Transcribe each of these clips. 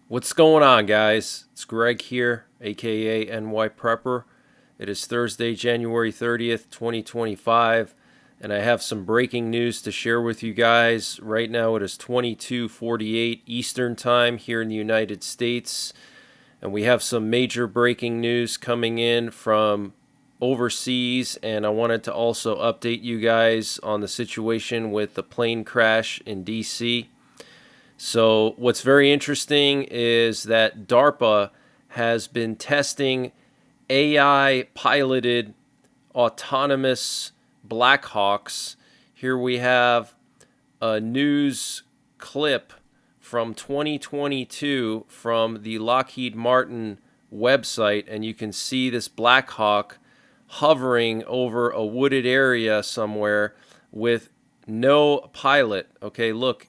What's going on, guys? It's Greg here, aka NYPrepper. It is Thursday, January 30th, 2025, and I have some breaking news to share with you guys. Right now it is 22:48 Eastern Time here in the United States, and we have some major breaking news coming in from overseas, and I wanted to also update you guys on the situation with the plane crash in DC. So, what's very interesting is that DARPA has been testing AI piloted autonomous Blackhawks. Here we have a news clip from 2022 from the Lockheed Martin website, and you can see this Blackhawk hovering over a wooded area somewhere with no pilot. Okay, look,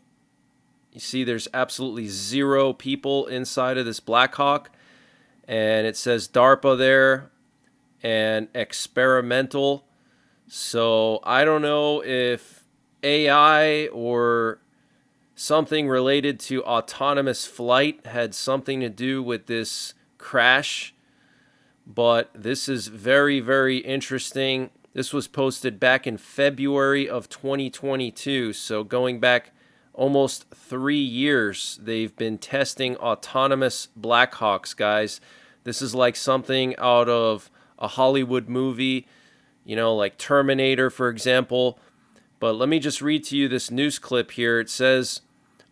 you see there's absolutely zero people inside of this Blackhawk, and it says DARPA there and experimental. So I don't know if AI or something related to autonomous flight had something to do with this crash, but this is very, very interesting. This was posted back in February of 2022, so going back almost 3 years, they've been testing autonomous Blackhawks, guys. This is like something out of a Hollywood movie, like Terminator, for example. But let me just read to you this news clip here. It says,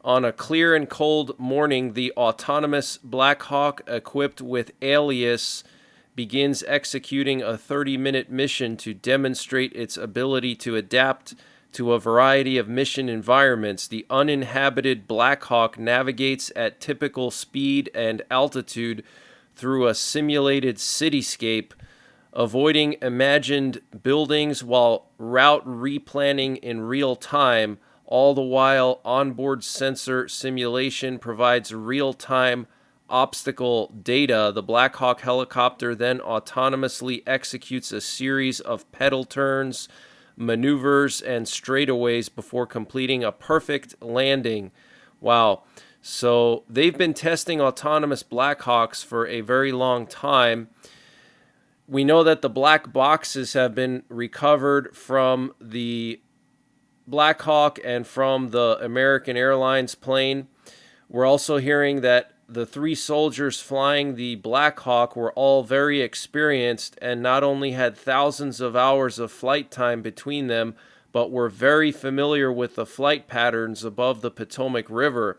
on a clear and cold morning, the autonomous Blackhawk equipped with Alias begins executing a 30-minute mission to demonstrate its ability to adapt to a variety of mission environments. The uninhabited Blackhawk navigates at typical speed and altitude through a simulated cityscape, avoiding imagined buildings while route replanning in real time. All the while, onboard sensor simulation provides real-time obstacle data. The Blackhawk helicopter then autonomously executes a series of pedal turns, maneuvers, and straightaways before completing a perfect landing. Wow. So they've been testing autonomous Blackhawks for a very long time. We know that the black boxes have been recovered from the Blackhawk and from the American Airlines plane. We're also hearing that the three soldiers flying the Blackhawk were all very experienced and not only had thousands of hours of flight time between them, but were very familiar with the flight patterns above the Potomac River.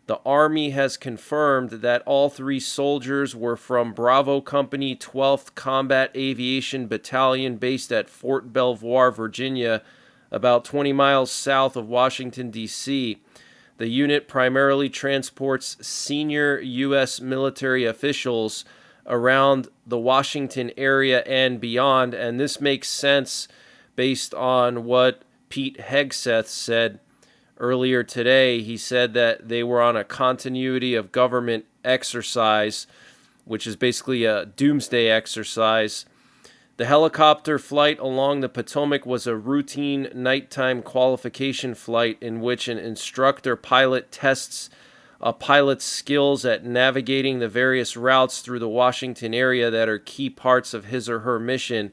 The Army has confirmed that all three soldiers were from Bravo Company 12th Combat Aviation Battalion based at Fort Belvoir, Virginia, about 20 miles south of Washington, D.C. The unit primarily transports senior U.S. military officials around the Washington area and beyond, and this makes sense based on what Pete Hegseth said earlier today. He said that they were on a continuity of government exercise, which is basically a doomsday exercise. The helicopter flight along the Potomac was a routine nighttime qualification flight in which an instructor pilot tests a pilot's skills at navigating the various routes through the Washington area that are key parts of his or her mission.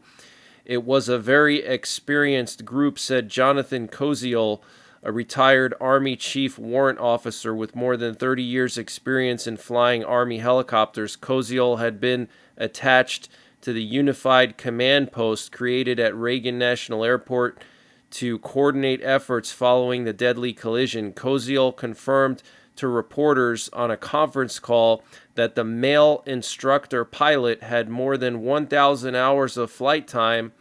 It was a very experienced group, said Jonathan Koziol, a retired Army Chief Warrant Officer with more than 30 years' experience in flying Army helicopters. Koziol had been attached to the Unified Command Post created at Reagan National Airport to coordinate efforts following the deadly collision. Koziol confirmed to reporters on a conference call that the male instructor pilot had more than 1,000 hours of flight time.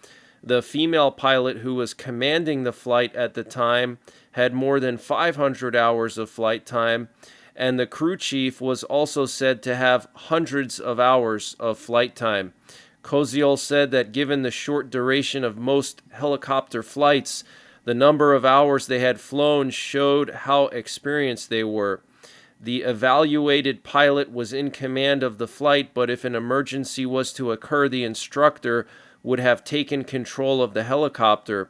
The female pilot who was commanding the flight at the time had more than 500 hours of flight time, and the crew chief was also said to have hundreds of hours of flight time. Koziol said that given the short duration of most helicopter flights, the number of hours they had flown showed how experienced they were. The evaluated pilot was in command of the flight, but if an emergency was to occur, the instructor would have taken control of the helicopter.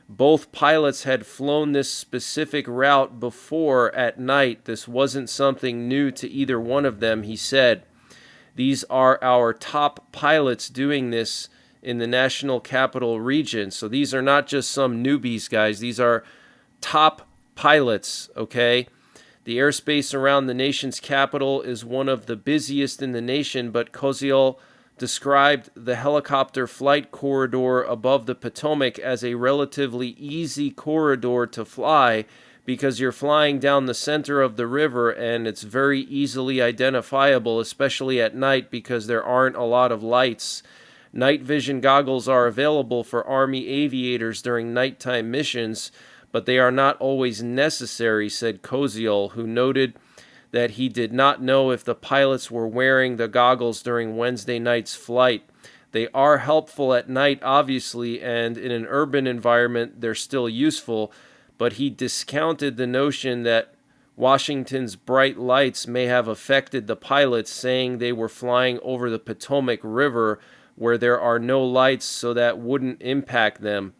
Both pilots had flown this specific route before at night. This wasn't something new to either one of them, he said. These are our top pilots doing this in the National Capital Region. So these are not just some newbies, guys. These are top pilots, okay? The airspace around the nation's capital is one of the busiest in the nation, but Koziol described the helicopter flight corridor above the Potomac as a relatively easy corridor to fly because you're flying down the center of the river and it's very easily identifiable, especially at night because there aren't a lot of lights. Night vision goggles are available for Army aviators during nighttime missions, but they are not always necessary, said Koziol, who noted that he did not know if the pilots were wearing the goggles during Wednesday night's flight. They are helpful at night, obviously, and in an urban environment, they're still useful, but he discounted the notion that Washington's bright lights may have affected the pilots, saying they were flying over the Potomac River where there are no lights, so that wouldn't impact them.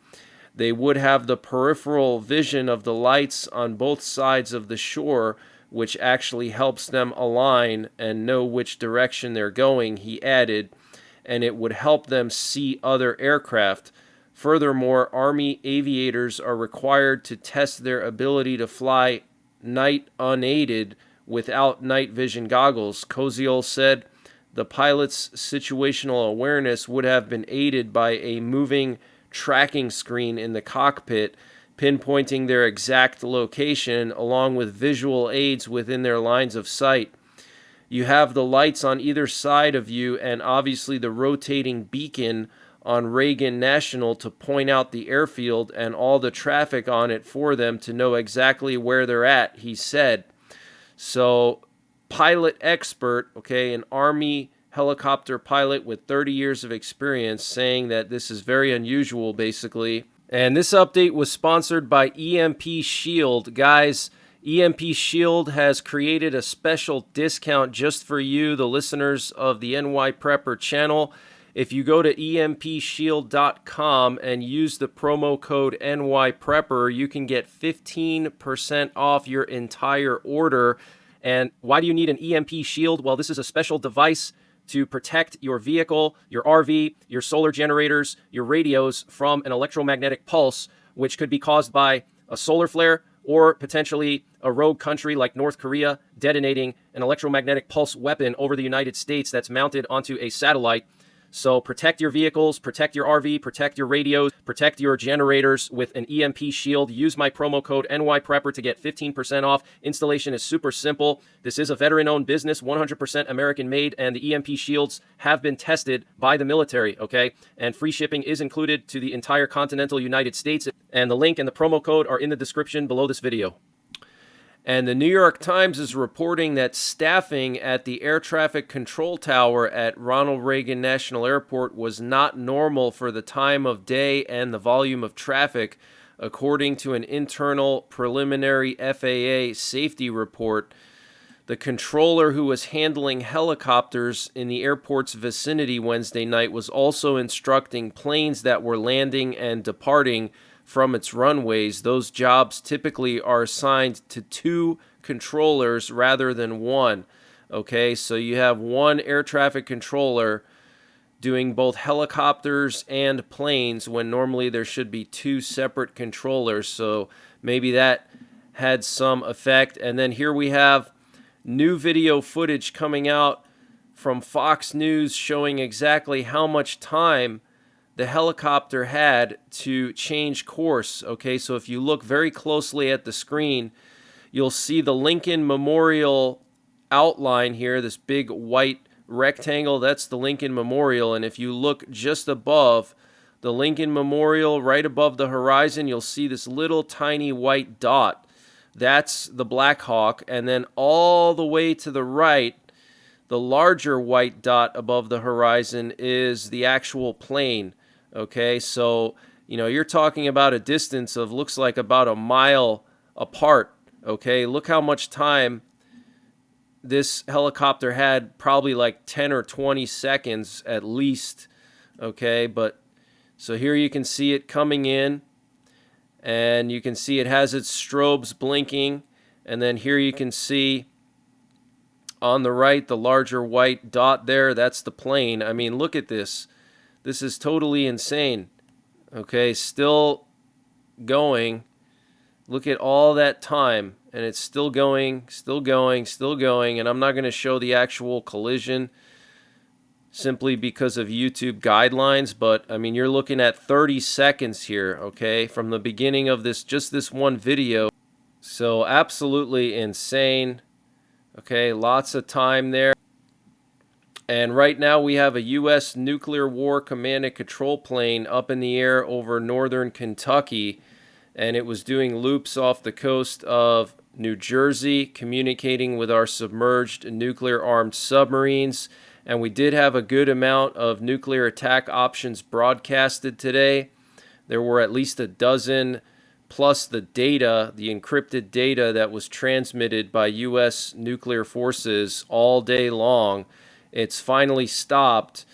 They would have the peripheral vision of the lights on both sides of the shore, which actually helps them align and know which direction they're going, he added, and it would help them see other aircraft. Furthermore, Army aviators are required to test their ability to fly night unaided without night vision goggles. Koziol said the pilot's situational awareness would have been aided by a moving tracking screen in the cockpit, pinpointing their exact location along with visual aids within their lines of sight. You have the lights on either side of you and obviously the rotating beacon on Reagan National to point out the airfield and all the traffic on it for them to know exactly where they're at, he said. So, pilot expert, okay, an Army helicopter pilot with 30 years of experience, saying that this is very unusual, basically. And this update was sponsored by EMP Shield. Guys, EMP Shield has created a special discount just for you, the listeners of the NYPrepper channel. If you go to empshield.com and use the promo code NYPrepper, you can get 15% off your entire order. And why do you need an EMP Shield? Well, this is a special device to protect your vehicle, your RV, your solar generators, your radios from an electromagnetic pulse, which could be caused by a solar flare or potentially a rogue country like North Korea detonating an electromagnetic pulse weapon over the United States that's mounted onto a satellite. So protect your vehicles, protect your RV, protect your radios, protect your generators with an EMP Shield. Use my promo code NYPrepper to get 15% off. Installation is super simple. This is a veteran-owned business, 100% American-made, and the EMP Shields have been tested by the military, okay? And free shipping is included to the entire continental United States. And the link and the promo code are in the description below this video. And the New York Times is reporting that staffing at the air traffic control tower at Ronald Reagan National Airport was not normal for the time of day and the volume of traffic, according to an internal preliminary FAA safety report. The controller who was handling helicopters in the airport's vicinity Wednesday night was also instructing planes that were landing and departing from its runways. Those jobs typically are assigned to 2 controllers rather than 1. Okay, so you have 1 air traffic controller doing both helicopters and planes when normally there should be 2 separate controllers. So maybe that had some effect. And then here we have new video footage coming out from Fox News showing exactly how much time the helicopter had to change course. Okay, so if you look very closely at the screen, you'll see the Lincoln Memorial outline here, this big white rectangle. That's the Lincoln Memorial. And if you look just above the Lincoln Memorial, right above the horizon, you'll see this little tiny white dot. That's the Blackhawk. And then all the way to the right, the larger white dot above the horizon is the actual plane. Okay, so, you're talking about a distance of looks like about a mile apart. Okay, look how much time this helicopter had, probably like 10 or 20 seconds at least. Okay, but so here you can see it coming in, and you can see it has its strobes blinking. And then here you can see on the right the larger white dot there. That's the plane. I mean, look at this. This is totally insane. Okay, still going. Look at all that time, and it's still going, still going, still going. And I'm not going to show the actual collision simply because of YouTube guidelines, but I mean, you're looking at 30 seconds here, okay, from the beginning of this, just this one video. So absolutely insane. Okay, lots of time there. And right now we have a U.S. nuclear war command and control plane up in the air over northern Kentucky, and it was doing loops off the coast of New Jersey, communicating with our submerged nuclear-armed submarines. And we did have a good amount of nuclear attack options broadcasted today. There were at least a dozen, plus the data, the encrypted data that was transmitted by U.S. nuclear forces all day long. It's finally stopped.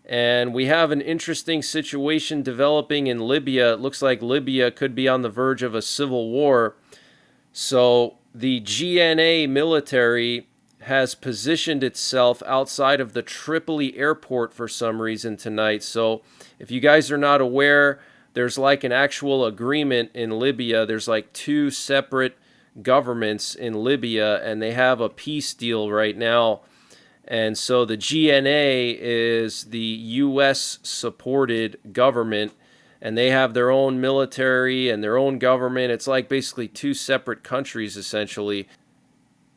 And we have an interesting situation developing in Libya. It looks like Libya could be on the verge of a civil war. So the GNA military has positioned itself outside of the Tripoli airport for some reason tonight. So if you guys are not aware, there's like an actual agreement in Libya. There's like two separate governments in Libya, and they have a peace deal right now. And so the GNA is the U.S.-supported government, and they have their own military and their own government. It's like basically two separate countries, essentially.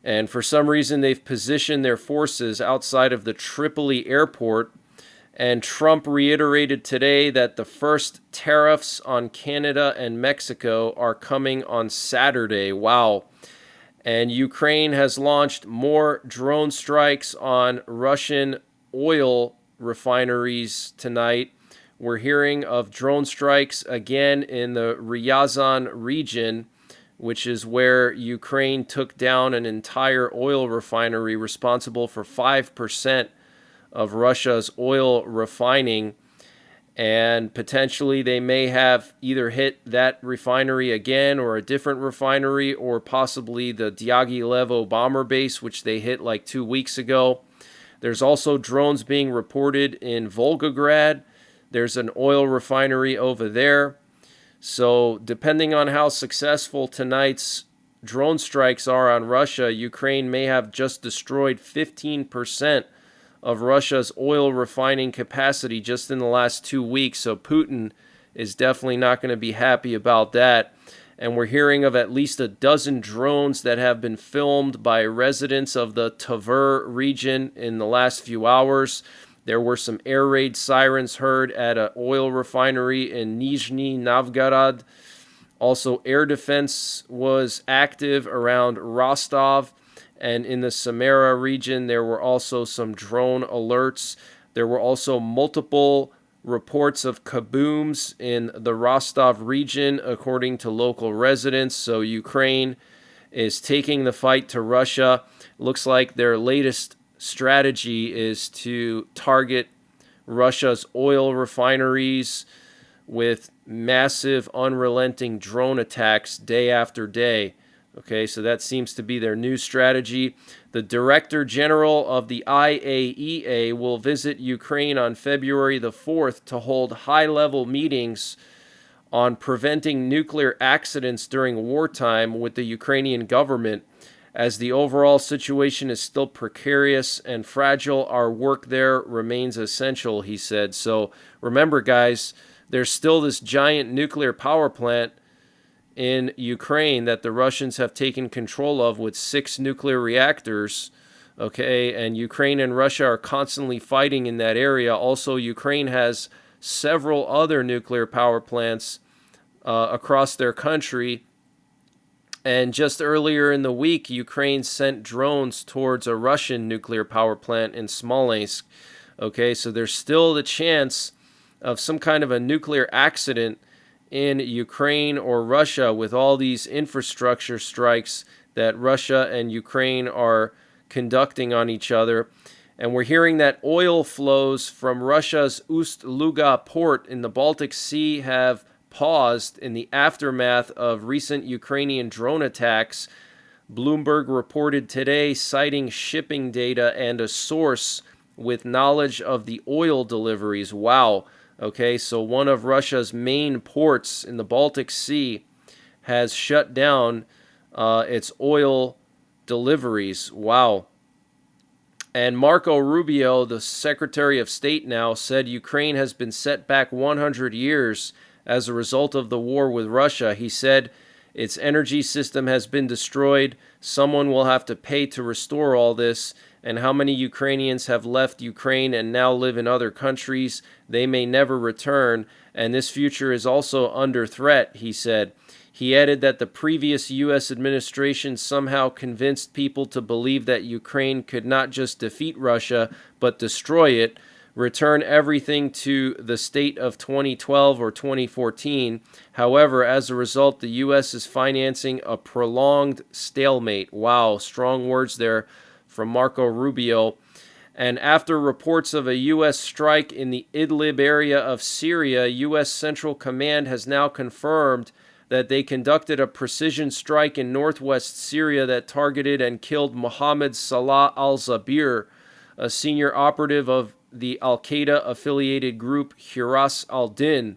And for some reason, they've positioned their forces outside of the Tripoli airport. And Trump reiterated today that the first tariffs on Canada and Mexico are coming on Saturday. Wow. And Ukraine has launched more drone strikes on Russian oil refineries tonight. We're hearing of drone strikes again in the Ryazan region, which is where Ukraine took down an entire oil refinery responsible for 5% of Russia's oil refining. And potentially they may have either hit that refinery again or a different refinery, or possibly the Diaghilevo bomber base, which they hit like 2 weeks ago. There's also drones being reported in Volgograd. There's an oil refinery over there. So depending on how successful tonight's drone strikes are on Russia, Ukraine may have just destroyed 15% of Russia's oil refining capacity just in the last 2 weeks. So Putin is definitely not going to be happy about that. And we're hearing of at least a dozen drones that have been filmed by residents of the Tver region in the last few hours. There were some air raid sirens heard at an oil refinery in Nizhny Novgorod. Also, air defense was active around Rostov. And in the Samara region, there were also some drone alerts. There were also multiple reports of kabooms in the Rostov region, according to local residents. So Ukraine is taking the fight to Russia. Looks like their latest strategy is to target Russia's oil refineries with massive, unrelenting drone attacks day after day. Okay, so that seems to be their new strategy. The Director General of the IAEA will visit Ukraine on February the 4th to hold high-level meetings on preventing nuclear accidents during wartime with the Ukrainian government. As the overall situation is still precarious and fragile, our work there remains essential, he said. So remember, guys, there's still this giant nuclear power plant in Ukraine that the Russians have taken control of with 6 nuclear reactors, okay? And Ukraine and Russia are constantly fighting in that area. Also, Ukraine has several other nuclear power plants across their country. And just earlier in the week, Ukraine sent drones towards a Russian nuclear power plant in Smolensk. Okay, so there's still the chance of some kind of a nuclear accident in Ukraine or Russia with all these infrastructure strikes that Russia and Ukraine are conducting on each other. And we're hearing that oil flows from Russia's Ust-Luga port in the Baltic Sea have paused in the aftermath of recent Ukrainian drone attacks. Bloomberg reported today, citing shipping data and a source with knowledge of the oil deliveries. Wow. Okay, so one of Russia's main ports in the Baltic Sea has shut down its oil deliveries. Wow. And Marco Rubio, the Secretary of State now, said Ukraine has been set back 100 years as a result of the war with Russia. He said its energy system has been destroyed. Someone will have to pay to restore all this. And how many Ukrainians have left Ukraine and now live in other countries? They may never return. And this future is also under threat, he said. He added that the previous U.S. administration somehow convinced people to believe that Ukraine could not just defeat Russia, but destroy it, return everything to the state of 2012 or 2014. However, as a result, the U.S. is financing a prolonged stalemate. Wow, strong words there from Marco Rubio. And after reports of a U.S. strike in the Idlib area of Syria, U.S. Central Command has now confirmed that they conducted a precision strike in northwest Syria that targeted and killed Mohammed Salah al-Zabir, a senior operative of the al-Qaeda-affiliated group Hiras al-Din.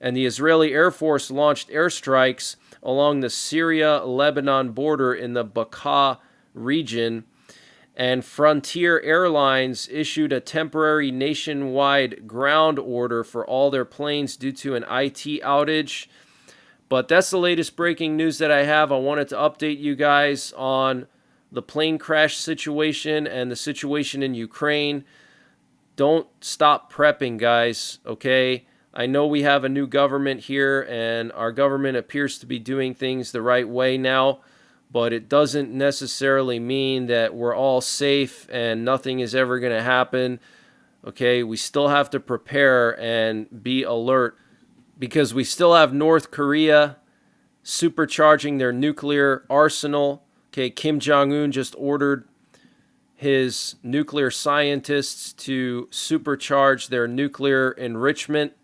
And the Israeli Air Force launched airstrikes along the Syria-Lebanon border in the Bekaa region. And Frontier Airlines issued a temporary nationwide ground order for all their planes due to an IT outage. But that's the latest breaking news that I have. I wanted to update you guys on the plane crash situation and the situation in Ukraine. Don't stop prepping, guys, okay? I know we have a new government here, and our government appears to be doing things the right way now, but it doesn't necessarily mean that we're all safe and nothing is ever going to happen, okay? We still have to prepare and be alert, because we still have North Korea supercharging their nuclear arsenal. Okay, Kim Jong-un just ordered his nuclear scientists to supercharge their nuclear enrichment,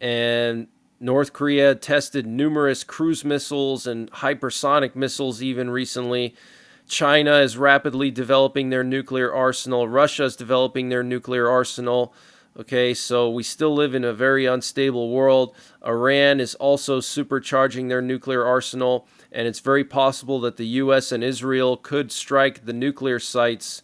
and North Korea tested numerous cruise missiles and hypersonic missiles even recently. China is rapidly developing their nuclear arsenal. Russia is developing their nuclear arsenal. Okay, so we still live in a very unstable world. Iran is also supercharging their nuclear arsenal, and it's very possible that the U.S. and Israel could strike the nuclear sites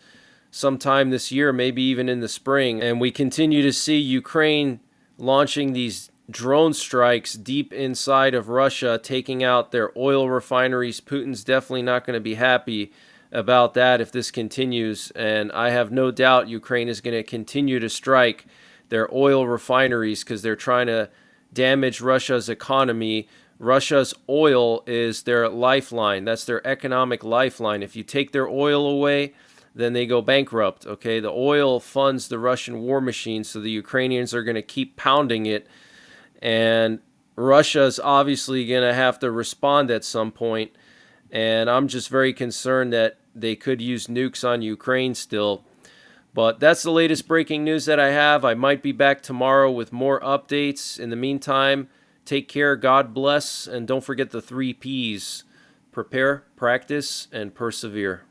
sometime this year, maybe even in the spring. And we continue to see Ukraine launching these drone strikes deep inside of Russia, taking out their oil refineries. Putin's definitely not going to be happy about that if this continues, and I have no doubt Ukraine is going to continue to strike their oil refineries because they're trying to damage Russia's economy. Russia's oil is their lifeline. That's their economic lifeline. If you take their oil away, then they go bankrupt. Okay, the oil funds the Russian war machine, so the Ukrainians are going to keep pounding it, and Russia's obviously going to have to respond at some point. And I'm just very concerned that they could use nukes on Ukraine still. But that's the latest breaking news that I have. I might be back tomorrow with more updates. In the meantime, take care, God bless, and don't forget the 3 Ps. Prepare, practice, and persevere.